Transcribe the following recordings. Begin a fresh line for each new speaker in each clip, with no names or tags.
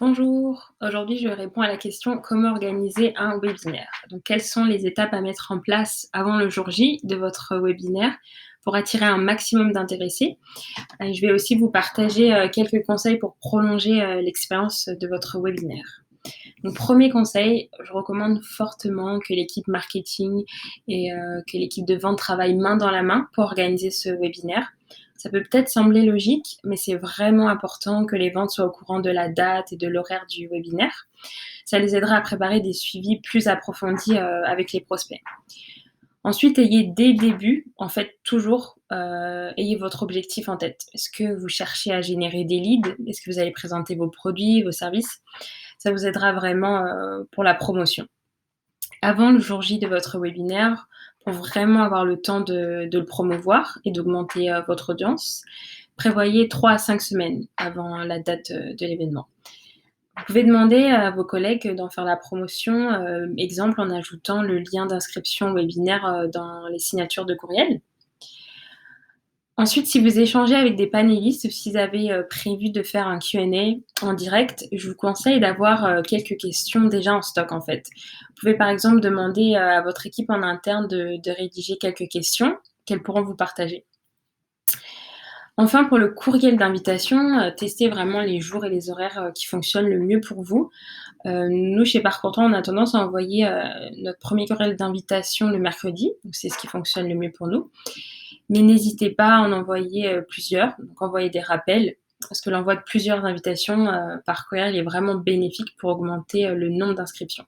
Bonjour, aujourd'hui je réponds à la question comment organiser un webinaire. Donc quelles sont les étapes à mettre en place avant le jour J de votre webinaire pour attirer un maximum d'intéressés. Je vais aussi vous partager quelques conseils pour prolonger l'expérience de votre webinaire. Donc premier conseil, je recommande fortement que l'équipe marketing et que l'équipe de vente travaillent main dans la main pour organiser ce webinaire. Ça peut peut-être sembler logique, mais c'est vraiment important que les ventes soient au courant de la date et de l'horaire du webinaire. Ça les aidera à préparer des suivis plus approfondis avec les prospects. Ensuite, ayez dès le début, en fait, toujours, ayez votre objectif en tête. Est-ce que vous cherchez à générer des leads? Est-ce que vous allez présenter vos produits, vos services? Ça vous aidera vraiment, pour la promotion. Avant le jour J de votre webinaire, pour vraiment avoir le temps de le promouvoir et d'augmenter, votre audience, prévoyez 3 à 5 semaines avant la date, de l'événement. Vous pouvez demander à vos collègues d'en faire la promotion, exemple en ajoutant le lien d'inscription au webinaire, dans les signatures de courriel. Ensuite, si vous échangez avec des panélistes ou si vous avez, prévu de faire un Q&A en direct, je vous conseille d'avoir, quelques questions déjà en stock, en fait. Vous pouvez, par exemple, demander, à votre équipe en interne de rédiger quelques questions qu'elles pourront vous partager. Enfin, pour le courriel d'invitation, testez vraiment les jours et les horaires, qui fonctionnent le mieux pour vous. Nous, chez Parcours Toi, on a tendance à envoyer, notre premier courriel d'invitation le mercredi, donc c'est ce qui fonctionne le mieux pour nous. Mais n'hésitez pas à en envoyer, plusieurs, donc envoyer des rappels, parce que l'envoi de plusieurs invitations, par courriel est vraiment bénéfique pour augmenter, le nombre d'inscriptions.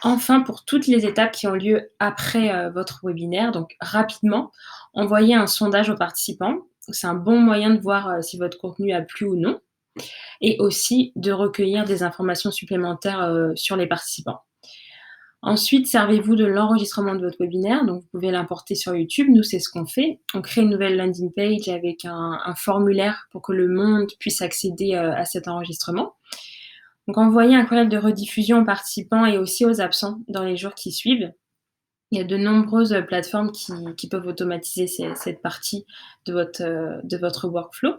Enfin, pour toutes les étapes qui ont lieu après, votre webinaire, donc rapidement, envoyez un sondage aux participants. C'est un bon moyen de voir, si votre contenu a plu ou non et aussi de recueillir des informations supplémentaires, sur les participants. Ensuite, servez-vous de l'enregistrement de votre webinaire, donc vous pouvez l'importer sur YouTube. Nous, c'est ce qu'on fait. On crée une nouvelle landing page avec un formulaire pour que le monde puisse accéder, à cet enregistrement. Donc envoyez un courriel de rediffusion aux participants et aussi aux absents dans les jours qui suivent. Il y a de nombreuses, plateformes qui peuvent automatiser cette partie de votre workflow.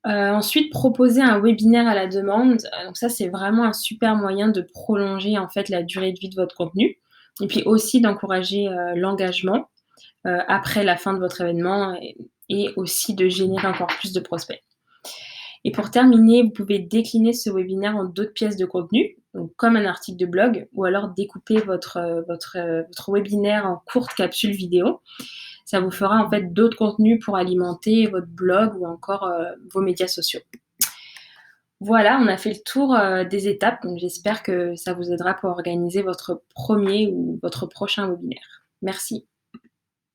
Ensuite, proposer un webinaire à la demande, donc ça, c'est vraiment un super moyen de prolonger, en fait, la durée de vie de votre contenu et puis aussi d'encourager, l'engagement, après la fin de votre événement et aussi de générer encore plus de prospects. Et pour terminer, vous pouvez décliner ce webinaire en d'autres pièces de contenu, donc comme un article de blog ou alors découper votre webinaire en courtes capsules vidéo. Ça vous fera en fait d'autres contenus pour alimenter votre blog ou encore, vos médias sociaux. Voilà, on a fait le tour, des étapes, donc j'espère que ça vous aidera pour organiser votre premier ou votre prochain webinaire. Merci.